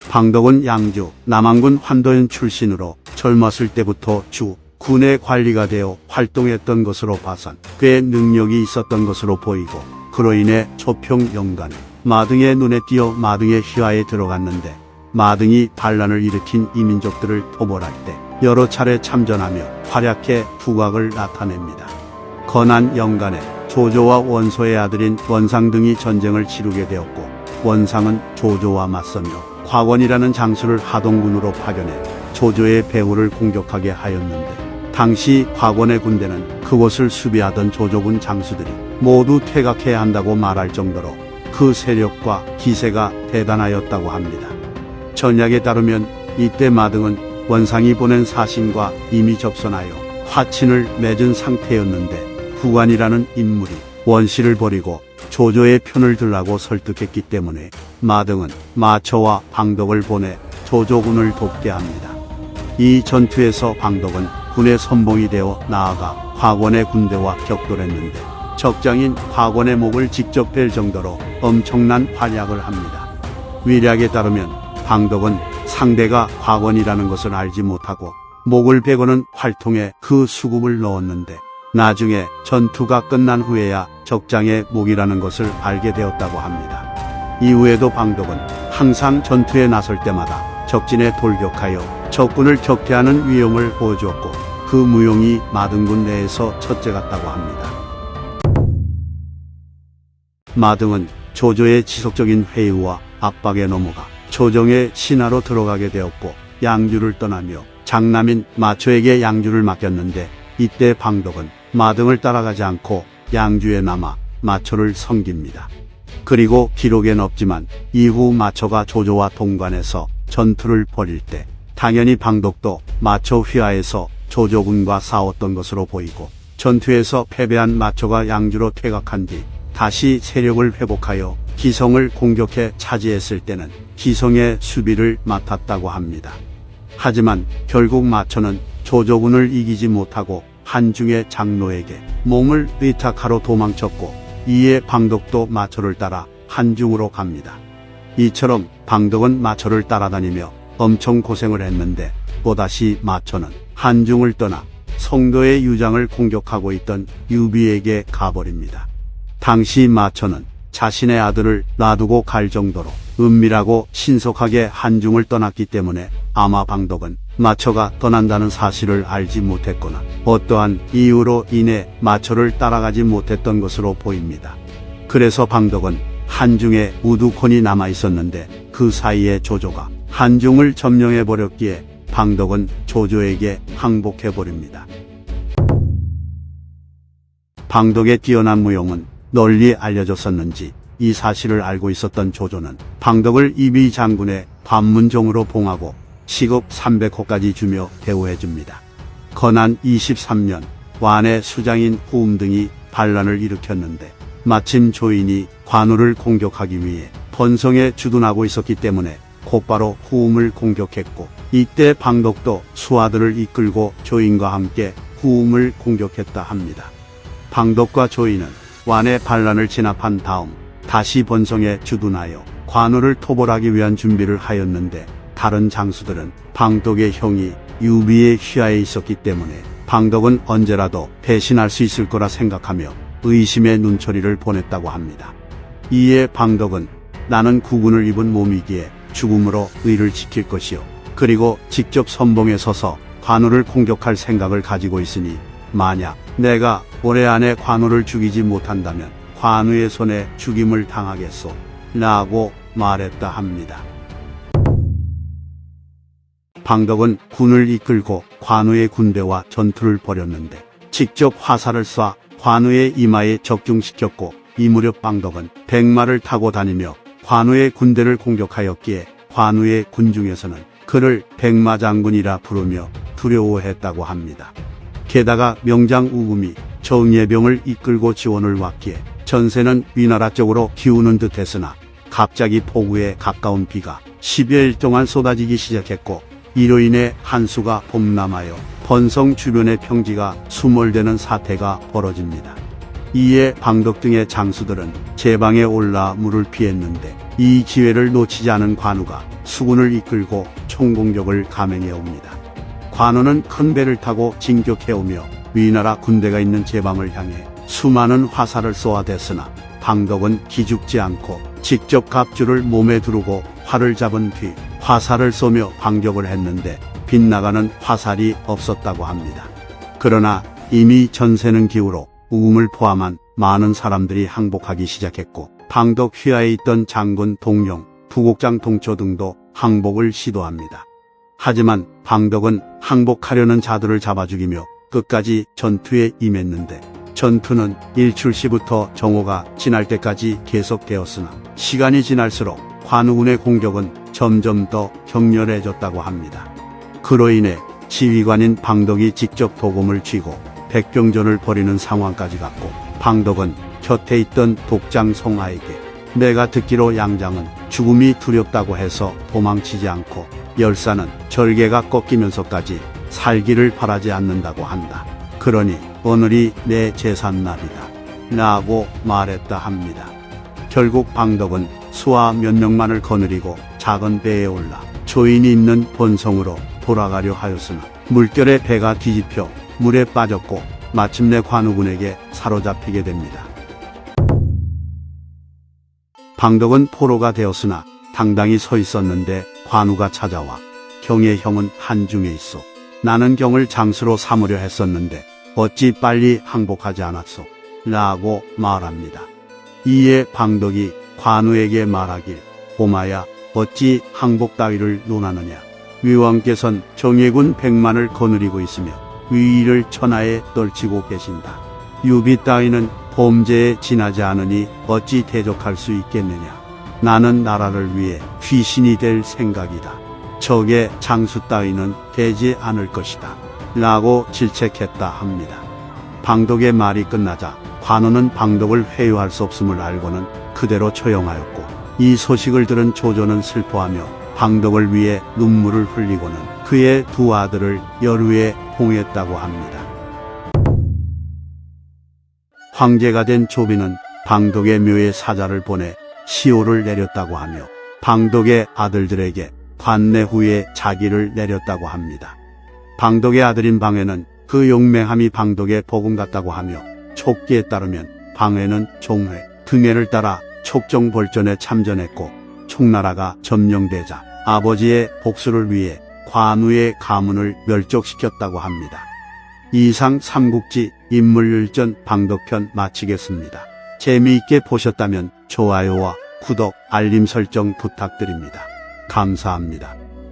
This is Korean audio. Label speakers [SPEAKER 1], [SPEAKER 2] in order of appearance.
[SPEAKER 1] 방덕은 양주 남안군 환도현 출신으로 젊었을 때부터 군의 관리가 되어 활동했던 것으로 봐선 꽤 능력이 있었던 것으로 보이고, 그로 인해 초평 영간에 마등의 눈에 띄어 마등의 휘하에 들어갔는데, 마등이 반란을 일으킨 이민족들을 토벌할 때 여러 차례 참전하며 활약해 두각을 나타냅니다. 건한 영간에 조조와 원소의 아들인 원상 등이 전쟁을 치르게 되었고, 원상은 조조와 맞서며 곽원이라는 장수를 하동군으로 파견해 조조의 배후를 공격하게 하였는데, 당시 곽원의 군대는 그곳을 수비하던 조조군 장수들이 모두 퇴각해야 한다고 말할 정도로 그 세력과 기세가 대단하였다고 합니다. 전약에 따르면 이때 마등은 원상이 보낸 사신과 이미 접선하여 화친을 맺은 상태였는데, 후관이라는 인물이 원씨를 버리고 조조의 편을 들라고 설득했기 때문에 마등은 마초와 방덕을 보내 조조군을 돕게 합니다. 이 전투에서 방덕은 군의 선봉이 되어 나아가 곽원의 군대와 격돌했는데, 적장인 곽원의 목을 직접 벨 정도로 엄청난 활약을 합니다. 위략에 따르면 방덕은 상대가 곽원이라는 것을 알지 못하고 목을 베고는 활통에 그 수금을 넣었는데, 나중에 전투가 끝난 후에야 적장의 목이라는 것을 알게 되었다고 합니다. 이후에도 방덕은 항상 전투에 나설 때마다 적진에 돌격하여 적군을 격퇴하는 위용을 보여주었고, 그 무용이 마등군 내에서 첫째 같다고 합니다. 마등은 조조의 지속적인 회유와 압박에 넘어가 조정의 신하로 들어가게 되었고, 양주를 떠나며 장남인 마초에게 양주를 맡겼는데, 이때 방덕은 마등을 따라가지 않고 양주에 남아 마초를 섬깁니다. 그리고 기록엔 없지만 이후 마초가 조조와 동관해서 전투를 벌일 때 당연히 방덕도 마초 휘하에서 조조군과 싸웠던 것으로 보이고, 전투에서 패배한 마초가 양주로 퇴각한 뒤 다시 세력을 회복하여 기성을 공격해 차지했을 때는 기성의 수비를 맡았다고 합니다. 하지만 결국 마초는 조조군을 이기지 못하고 한중의 장로에게 몸을 의탁하러 도망쳤고, 이에 방덕도 마초를 따라 한중으로 갑니다. 이처럼 방덕은 마초를 따라다니며 엄청 고생을 했는데, 또다시 마초는 한중을 떠나 성도의 유장을 공격하고 있던 유비에게 가버립니다. 당시 마초는 자신의 아들을 놔두고 갈 정도로 은밀하고 신속하게 한중을 떠났기 때문에 아마 방덕은 마초가 떠난다는 사실을 알지 못했거나 어떠한 이유로 인해 마초를 따라가지 못했던 것으로 보입니다. 그래서 방덕은 한중에 우두콘이 남아 있었는데, 그 사이에 조조가 한중을 점령해버렸기에 방덕은 조조에게 항복해버립니다. 방덕의 뛰어난 무용은 널리 알려졌었는지 이 사실을 알고 있었던 조조는 방덕을 이비 장군의 관문종으로 봉하고 시급 300호까지 주며 대우해줍니다. 건한 23년 완의 수장인 후움 등이 반란을 일으켰는데, 마침 조인이 관우를 공격하기 위해 번성에 주둔하고 있었기 때문에 곧바로 후움을 공격했고, 이때 방덕도 수하들을 이끌고 조인과 함께 후움을 공격했다 합니다. 방덕과 조인은 완의 반란을 진압한 다음 다시 번성에 주둔하여 관우를 토벌하기 위한 준비를 하였는데, 다른 장수들은 방덕의 형이 유비의 휘하에 있었기 때문에 방덕은 언제라도 배신할 수 있을 거라 생각하며 의심의 눈초리를 보냈다고 합니다. 이에 방덕은 나는 국운을 입은 몸이기에 죽음으로 의를 지킬 것이요, 그리고 직접 선봉에 서서 관우를 공격할 생각을 가지고 있으니 만약 내가 올해 안에 관우를 죽이지 못한다면 관우의 손에 죽임을 당하겠소 라고 말했다 합니다. 방덕은 군을 이끌고 관우의 군대와 전투를 벌였는데, 직접 화살을 쏴 관우의 이마에 적중시켰고, 이 무렵 방덕은 백마를 타고 다니며 관우의 군대를 공격하였기에 관우의 군중에서는 그를 백마장군이라 부르며 두려워했다고 합니다. 게다가 명장 우금이 정예병을 이끌고 지원을 왔기에 전세는 위나라 쪽으로 기우는 듯 했으나, 갑자기 폭우에 가까운 비가 10여일 동안 쏟아지기 시작했고, 이로 인해 한수가 범람하여 번성 주변의 평지가 수몰되는 사태가 벌어집니다. 이에 방덕 등의 장수들은 제방에 올라 물을 피했는데, 이 기회를 놓치지 않은 관우가 수군을 이끌고 총공격을 감행해 옵니다. 관우는 큰 배를 타고 진격해 오며 위나라 군대가 있는 제방을 향해 수많은 화살을 쏘아댔으나 방덕은 기죽지 않고 직접 갑주를 몸에 두르고 활을 잡은 뒤 화살을 쏘며 반격을 했는데 빗나가는 화살이 없었다고 합니다. 그러나 이미 전세는 기울어 우음을 포함한 많은 사람들이 항복하기 시작했고 방덕 휘하에 있던 장군 동룡, 부곡장 동초 등도 항복을 시도합니다. 하지만 방덕은 항복하려는 자들을 잡아 죽이며 끝까지 전투에 임했는데 전투는 일출시부터 정오가 지날 때까지 계속되었으나 시간이 지날수록 관우군의 공격은 점점 더 격렬해졌다고 합니다. 그로 인해 지휘관인 방덕이 직접 도검을 쥐고 백병전을 벌이는 상황까지 갔고 방덕은 곁에 있던 독장 송하에게 내가 듣기로 양장은 죽음이 두렵다고 해서 도망치지 않고 열사는 절개가 꺾이면서까지 살기를 바라지 않는다고 한다. 그러니 오늘이 내 제삿날이다 라고 말했다 합니다. 결국 방덕은 수하 몇 명만을 거느리고 작은 배에 올라 조인이 있는 본성으로 돌아가려 하였으나 물결에 배가 뒤집혀 물에 빠졌고 마침내 관우군에게 사로잡히게 됩니다. 방덕은 포로가 되었으나 당당히 서 있었는데 관우가 찾아와 경의 형은 한중에 있어. 나는 경을 장수로 삼으려 했었는데 어찌 빨리 항복하지 않았소? 라고 말합니다. 이에 방덕이 관우에게 말하길 고마야 어찌 항복 따위를 논하느냐. 위왕께선 정예군 100만을 거느리고 있으며 위위를 천하에 떨치고 계신다. 유비 따위는 범죄에 지나지 않으니 어찌 대적할 수 있겠느냐. 나는 나라를 위해 귀신이 될 생각이다. 적의 장수 따위는 되지 않을 것이다. 라고 질책했다 합니다. 방덕의 말이 끝나자 관우는 방덕을 회유할 수 없음을 알고는 그대로 처형하였고 이 소식을 들은 조조는 슬퍼하며 방덕을 위해 눈물을 흘리고는 그의 두 아들을 열후에 봉했다고 합니다. 황제가 된 조비는 방덕의 묘에 사자를 보내 시호를 내렸다고 하며 방덕의 아들들에게 관내 후에 자기를 내렸다고 합니다. 방덕의 아들인 방해는 그 용맹함이 방덕의 복음 같다고 하며 촉기에 따르면 방해는 종회, 등해를 따라 촉정벌전에 참전했고 총나라가 점령되자 아버지의 복수를 위해 관우의 가문을 멸족시켰다고 합니다. 이상 삼국지 인물일전 방덕편 마치겠습니다. 재미있게 보셨다면 좋아요와 구독, 알림 설정 부탁드립니다. 감사합니다.